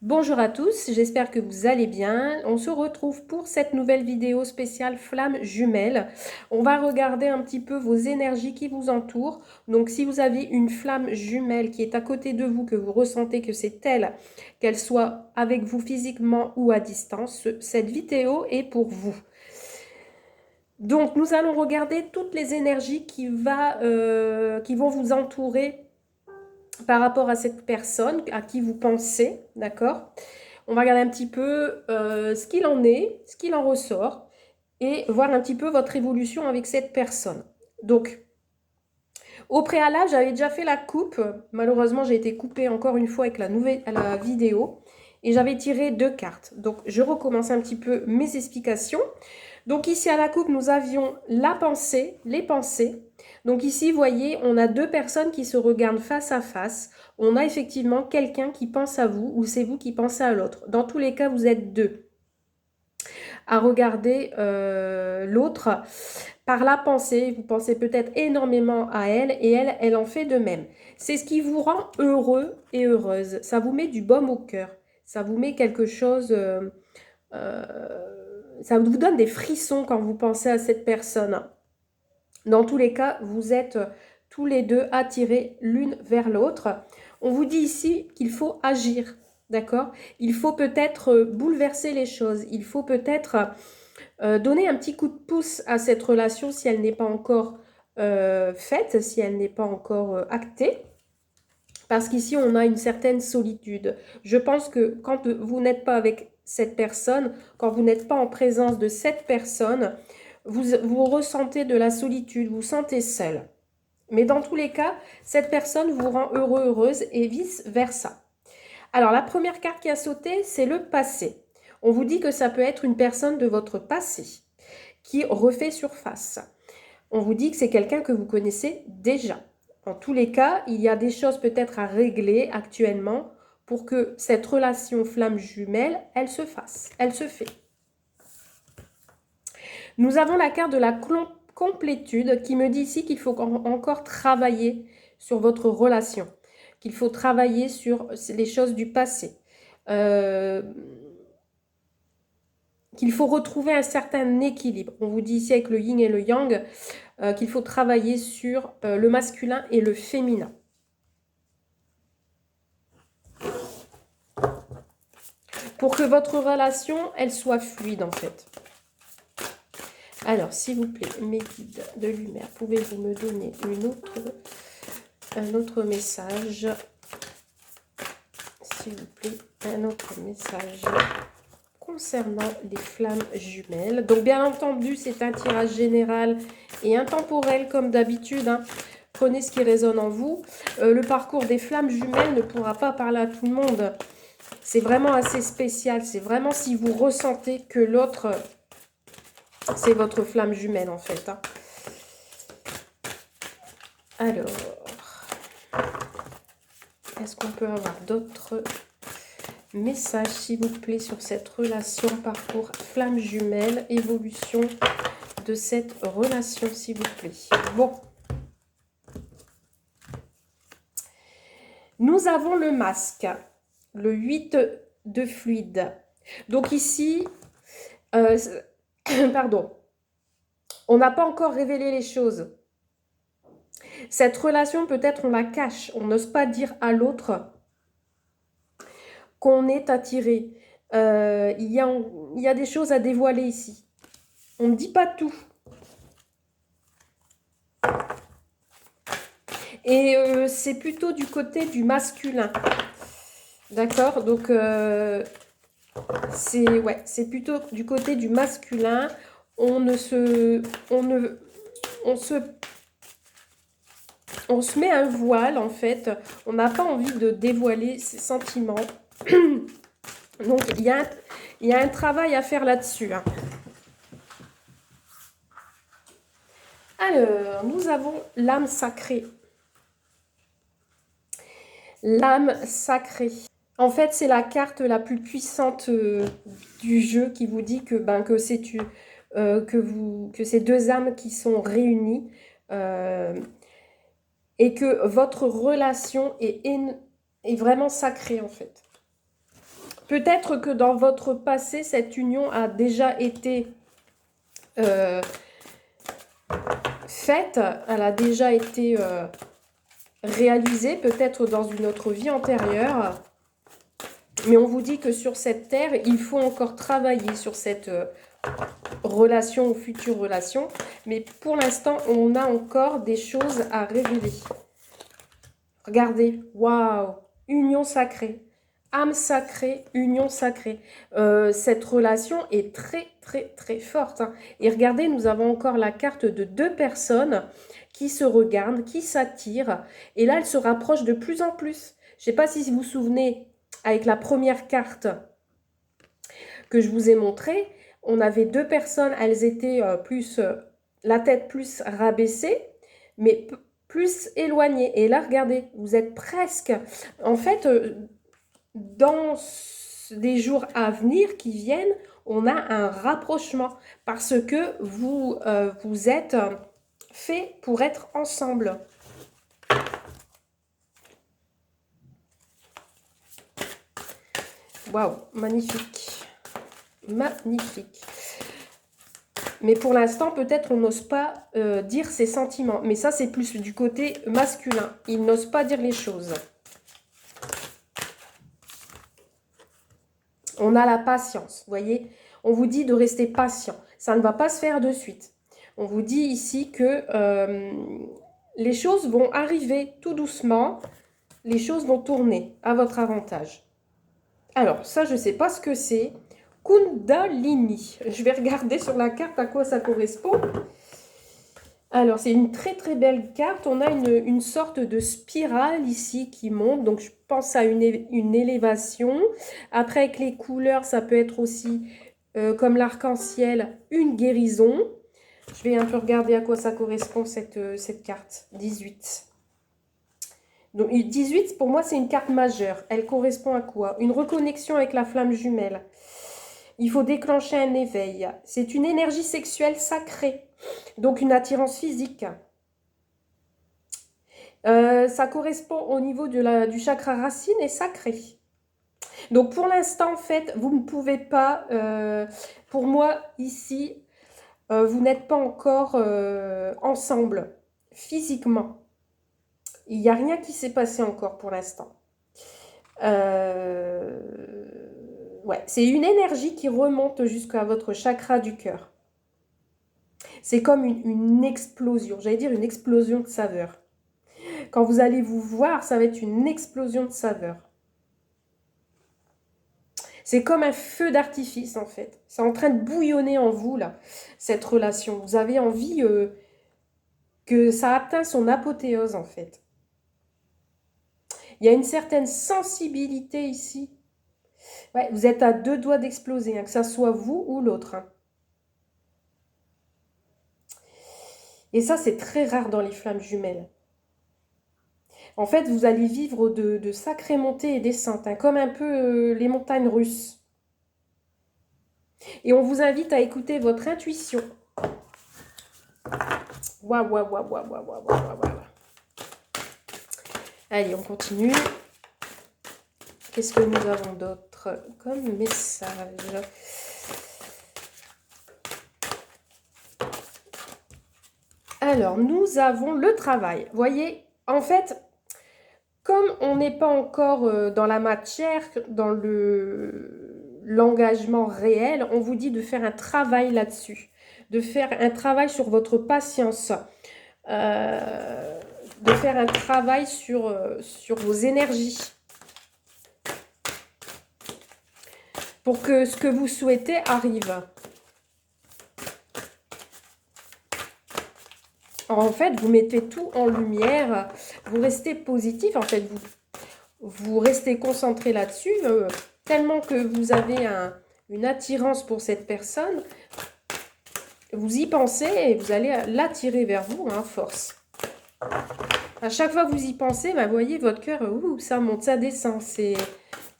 Bonjour à tous, j'espère que vous allez bien. On se retrouve pour cette nouvelle vidéo spéciale flamme jumelle. On va regarder un petit peu vos énergies qui vous entourent. Donc si vous avez une flamme jumelle qui est à côté de vous, que vous ressentez que c'est elle, qu'elle soit avec vous physiquement ou à distance, cette vidéo est pour vous. Donc nous allons regarder toutes les énergies qui vont vous entourer par rapport à cette personne à qui vous pensez, d'accord? On va regarder un petit peu ce qu'il en est, ce qu'il en ressort, et voir un petit peu votre évolution avec cette personne. Donc, au préalable, j'avais déjà fait la coupe. Malheureusement, j'ai été coupée encore une fois avec la vidéo. Et j'avais tiré 2 cartes. Donc, je recommence un petit peu mes explications. Donc ici à la coupe, nous avions la pensée, les pensées. Donc ici, vous voyez, on a 2 personnes qui se regardent face à face. On a effectivement quelqu'un qui pense à vous ou c'est vous qui pensez à l'autre. Dans tous les cas, vous êtes deux à regarder l'autre par la pensée. Vous pensez peut-être énormément à elle et elle en fait de même. C'est ce qui vous rend heureux et heureuse. Ça vous met du baume au cœur. Ça vous met quelque chose... ça vous donne des frissons quand vous pensez à cette personne. Dans tous les cas, vous êtes tous les deux attirés l'une vers l'autre. On vous dit ici qu'il faut agir, d'accord? Il faut peut-être bouleverser les choses. Il faut peut-être donner un petit coup de pouce à cette relation si elle n'est pas encore faite, si elle n'est pas encore actée. Parce qu'ici, on a une certaine solitude. Je pense que quand vous n'êtes pas avec cette personne, quand vous n'êtes pas en présence de cette personne, vous ressentez de la solitude, vous sentez seul. Mais dans tous les cas, cette personne vous rend heureux, heureuse et vice-versa. Alors, la première carte qui a sauté, c'est le passé. On vous dit que ça peut être une personne de votre passé qui refait surface. On vous dit que c'est quelqu'un que vous connaissez déjà. En tous les cas, il y a des choses peut-être à régler actuellement pour que cette relation flamme jumelle, elle se fasse, elle se fait. Nous avons la carte de la complétude qui me dit ici qu'il faut encore travailler sur votre relation, qu'il faut travailler sur les choses du passé, qu'il faut retrouver un certain équilibre. On vous dit ici avec le yin et le yang qu'il faut travailler sur le masculin et le féminin. Pour que votre relation, elle soit fluide en fait. Alors, s'il vous plaît, mes guides de lumière, pouvez-vous me donner un autre message? S'il vous plaît, un autre message concernant les flammes jumelles. Donc, bien entendu, c'est un tirage général et intemporel comme d'habitude. Hein. Prenez ce qui résonne en vous. Le parcours des flammes jumelles ne pourra pas parler à tout le monde. C'est vraiment assez spécial. C'est vraiment si vous ressentez que l'autre, c'est votre flamme jumelle en fait. Hein. Alors, est-ce qu'on peut avoir d'autres messages, s'il vous plaît, sur cette relation, parcours flamme jumelle, évolution de cette relation, s'il vous plaît. Bon. Nous avons le masque, le 8 de fluide. Donc ici, pardon, on n'a pas encore révélé les choses. Cette relation, peut-être, on la cache. On n'ose pas dire à l'autre qu'on est attiré. Il y a des choses à dévoiler ici. On ne dit pas tout. Et c'est plutôt du côté du masculin. D'accord? Donc, c'est plutôt du côté du masculin. On se met un voile, en fait. On n'a pas envie de dévoiler ses sentiments. Donc, il y a un travail à faire là-dessus. Hein. Alors, nous avons l'âme sacrée. L'âme sacrée. En fait, c'est la carte la plus puissante du jeu qui vous dit que, que ces deux âmes qui sont réunies et que votre relation est vraiment sacrée en fait. Peut-être que dans votre passé, cette union a déjà été faite, elle a déjà été réalisée, peut-être dans une autre vie antérieure. Mais on vous dit que sur cette terre, il faut encore travailler sur cette relation ou future relation. Mais pour l'instant, on a encore des choses à révéler. Regardez, waouh, union sacrée, âme sacrée, union sacrée. Cette relation est très, très, très forte. Hein. Et regardez, nous avons encore la carte de 2 personnes qui se regardent, qui s'attirent. Et là, elles se rapprochent de plus en plus. Je ne sais pas si vous vous souvenez, avec la première carte que je vous ai montrée, on avait 2 personnes, elles étaient la tête plus rabaissée, mais plus éloignées. Et là, regardez, vous êtes presque... En fait, dans des jours à venir qui viennent, on a un rapprochement parce que vous êtes fait pour être ensemble. Waouh, magnifique. Magnifique. Mais pour l'instant, peut-être on n'ose pas dire ses sentiments. Mais ça, c'est plus du côté masculin. Il n'ose pas dire les choses. On a la patience, vous voyez. On vous dit de rester patient. Ça ne va pas se faire de suite. On vous dit ici que les choses vont arriver tout doucement. Les choses vont tourner à votre avantage. Alors, ça, je ne sais pas ce que c'est. Kundalini. Je vais regarder sur la carte à quoi ça correspond. Alors, c'est une très très belle carte. On a une sorte de spirale ici qui monte. Donc, je pense à une élévation. Après, avec les couleurs, ça peut être aussi, comme l'arc-en-ciel, une guérison. Je vais un peu regarder à quoi ça correspond cette carte. 18. Donc, 18, pour moi, c'est une carte majeure. Elle correspond à quoi? Une reconnexion avec la flamme jumelle. Il faut déclencher un éveil. C'est une énergie sexuelle sacrée. Donc, une attirance physique. Ça correspond au niveau du chakra racine et sacré. Donc, pour l'instant, en fait, vous ne pouvez pas... pour moi, ici, vous n'êtes pas encore ensemble, physiquement. Il n'y a rien qui s'est passé encore pour l'instant. Ouais, c'est une énergie qui remonte jusqu'à votre chakra du cœur. C'est comme une explosion, j'allais dire une explosion de saveur. Quand vous allez vous voir, ça va être une explosion de saveur. C'est comme un feu d'artifice en fait. C'est en train de bouillonner en vous là, cette relation. Vous avez envie que ça atteint son apothéose en fait. Il y a une certaine sensibilité ici. Ouais, vous êtes à 2 doigts d'exploser, hein, que ça soit vous ou l'autre. Hein. Et ça, c'est très rare dans les flammes jumelles. En fait, vous allez vivre de sacrées montées et descentes, hein, comme un peu les montagnes russes. Et on vous invite à écouter votre intuition. Waouh, waouh, waouh, waouh, waouh, waouh, waouh, waouh. Allez, on continue. Qu'est-ce que nous avons d'autre comme message? Alors, nous avons le travail. Vous voyez, en fait, comme on n'est pas encore dans la matière, dans l'engagement réel, on vous dit de faire un travail là-dessus, de faire un travail sur votre patience, de faire un travail sur vos énergies, pour que ce que vous souhaitez arrive. En fait, vous mettez tout en lumière, vous restez positif, en fait, vous restez concentré là-dessus, tellement que vous avez une attirance pour cette personne, vous y pensez et vous allez l'attirer vers vous, hein, force. À chaque fois que vous y pensez, bah, vous voyez, votre cœur, ça monte, ça descend, c'est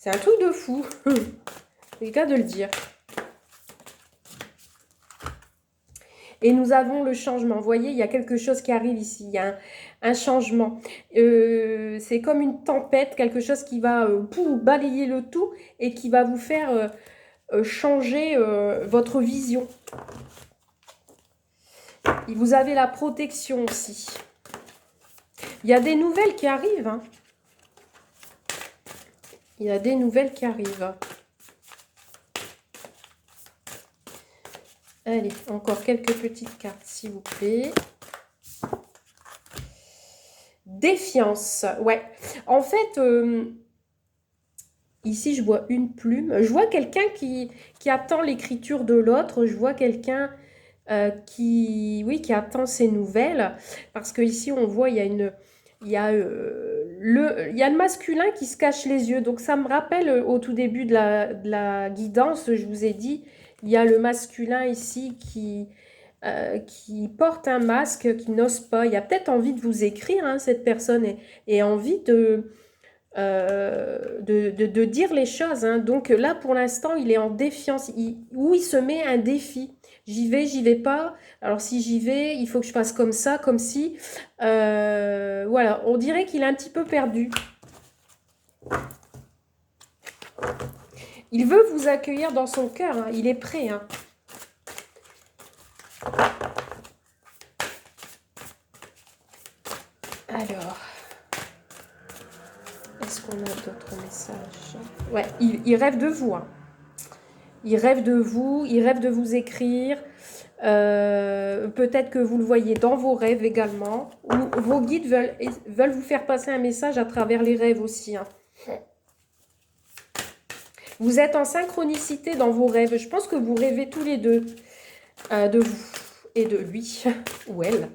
un truc de fou, c'est le cas de le dire. Et nous avons le changement. Vous voyez, il y a quelque chose qui arrive ici. Il y a un changement. C'est comme une tempête, quelque chose qui va balayer le tout et qui va vous faire changer votre vision. Et vous avez la protection aussi. Il y a des nouvelles qui arrivent. Hein. Il y a des nouvelles qui arrivent. Allez, encore quelques petites cartes, s'il vous plaît. Défiance. Ouais. En fait, ici, je vois une plume. Je vois quelqu'un qui attend l'écriture de l'autre. Je vois quelqu'un qui attend ses nouvelles. Parce que ici, on voit, il y a le masculin qui se cache les yeux. Donc, ça me rappelle au tout début de la guidance, je vous ai dit, il y a le masculin ici qui porte un masque, qui n'ose pas. Il a peut-être envie de vous écrire, hein, cette personne, et envie de dire les choses. Hein. Donc là, pour l'instant, il est en défiance. Il se met un défi. J'y vais pas. Alors si j'y vais, il faut que je fasse comme ça, comme si. Voilà, on dirait qu'il est un petit peu perdu. Il veut vous accueillir dans son cœur. Hein. Il est prêt. Hein. Alors, est-ce qu'on a d'autres messages? Ouais, il rêve de vous. Hein. Il rêve de vous, il rêve de vous écrire. Peut-être que vous le voyez dans vos rêves également. Ou vos guides veulent vous faire passer un message à travers les rêves aussi. Hein. Vous êtes en synchronicité dans vos rêves. Je pense que vous rêvez tous les deux de vous et de lui ou elle.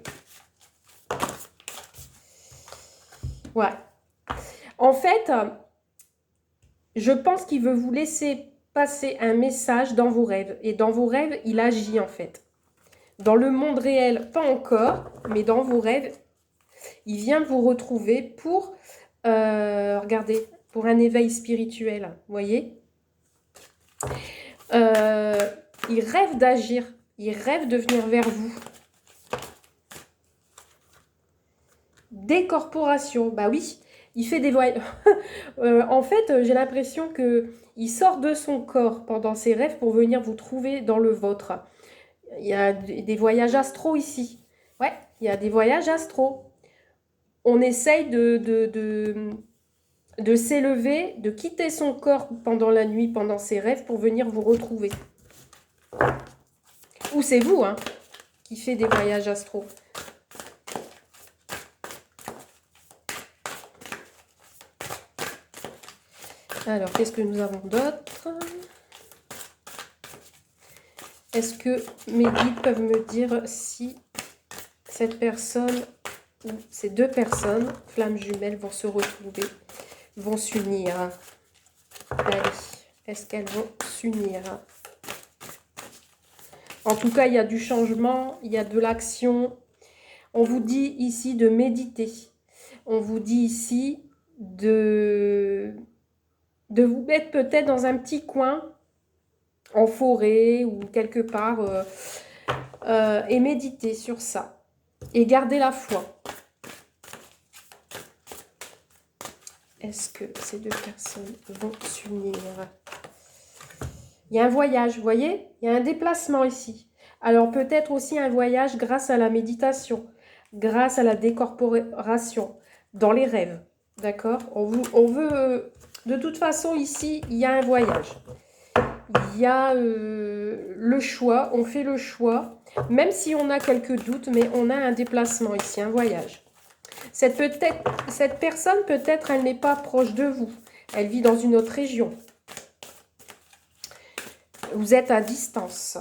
Ouais. En fait, je pense qu'il veut vous laisser passer un message dans vos rêves. Et dans vos rêves, il agit en fait. Dans le monde réel, pas encore, mais dans vos rêves, il vient vous retrouver pour, regardez, pour un éveil spirituel. Vous voyez ? Il rêve d'agir, il rêve de venir vers vous. Décorporation, bah oui, il fait des voyages. En fait, j'ai l'impression qu'il sort de son corps pendant ses rêves pour venir vous trouver dans le vôtre. Il y a des voyages astro ici. Ouais, il y a des voyages astro. On essaye de s'élever, de quitter son corps pendant la nuit, pendant ses rêves, pour venir vous retrouver. Ou c'est vous, hein, qui fait des voyages astro. Alors, qu'est-ce que nous avons d'autre? Est-ce que mes guides peuvent me dire si cette personne ou ces deux personnes, flammes jumelles, vont se retrouver, vont s'unir? Allez, est-ce qu'elles vont s'unir? En tout cas, il y a du changement, il y a de l'action. On vous dit ici de méditer. On vous dit ici de vous mettre peut-être dans un petit coin, en forêt ou quelque part, et méditer sur ça. Et garder la foi. Est-ce que ces deux personnes vont s'unir? Il y a un voyage, vous voyez? Il y a un déplacement ici. Alors peut-être aussi un voyage grâce à la méditation, grâce à la décorporation, dans les rêves. D'accord? On veut... de toute façon, ici, il y a un voyage. Il y a le choix, on fait le choix, même si on a quelques doutes, mais on a un déplacement ici, un voyage. Cette personne, peut-être, elle n'est pas proche de vous. Elle vit dans une autre région. Vous êtes à distance.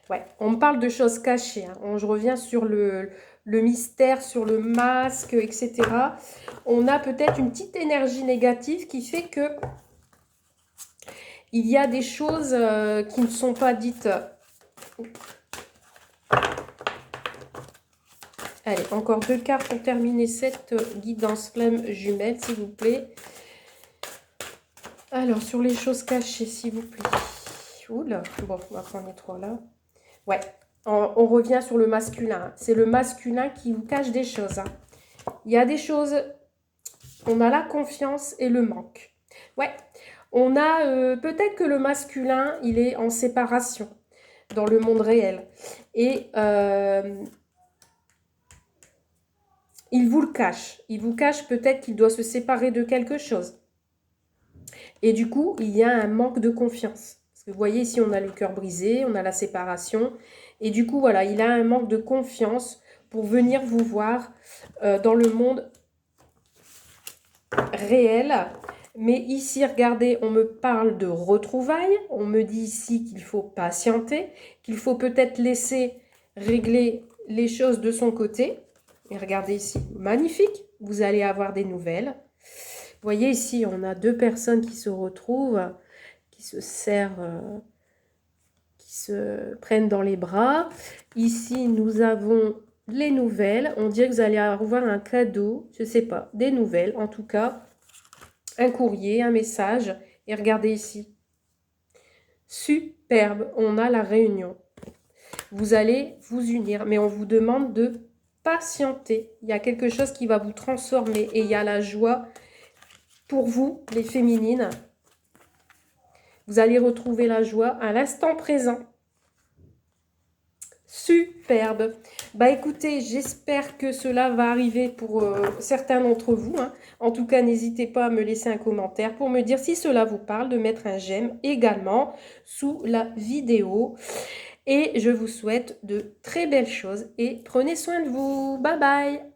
Ouais, on me parle de choses cachées. Hein. Je reviens sur le mystère, sur le masque, etc. On a peut-être une petite énergie négative qui fait que il y a des choses qui ne sont pas dites. Allez, encore deux cartes pour terminer cette guidance flamme jumelle, s'il vous plaît. Alors, sur les choses cachées, s'il vous plaît. Oula, bon, on va prendre les 3 là. Ouais, on revient sur le masculin. C'est le masculin qui vous cache des choses. Hein. Il y a des choses, on a la confiance et le manque. Ouais, on a peut-être que le masculin, il est en séparation dans le monde réel. Et il vous le cache. Il vous cache peut-être qu'il doit se séparer de quelque chose. Et du coup, il y a un manque de confiance. Parce que vous voyez, ici, on a le cœur brisé, on a la séparation. Et du coup, voilà, il a un manque de confiance pour venir vous voir dans le monde réel. Mais ici, regardez, on me parle de retrouvailles. On me dit ici qu'il faut patienter, qu'il faut peut-être laisser régler les choses de son côté. Et regardez ici, magnifique, vous allez avoir des nouvelles. Vous voyez ici, on a 2 personnes qui se retrouvent, qui se serrent, qui se prennent dans les bras. Ici, nous avons les nouvelles. On dirait que vous allez avoir un cadeau, je ne sais pas, des nouvelles. En tout cas, un courrier, un message. Et regardez ici. Superbe, on a la réunion. Vous allez vous unir, mais on vous demande de patienter. Il y a quelque chose qui va vous transformer et il y a la joie pour vous, les féminines. Vous allez retrouver la joie à l'instant présent. Superbe. Bah écoutez, j'espère que cela va arriver pour certains d'entre vous. Hein. En tout cas, n'hésitez pas à me laisser un commentaire pour me dire si cela vous parle, de mettre un j'aime également sous la vidéo. Et je vous souhaite de très belles choses et prenez soin de vous. Bye bye.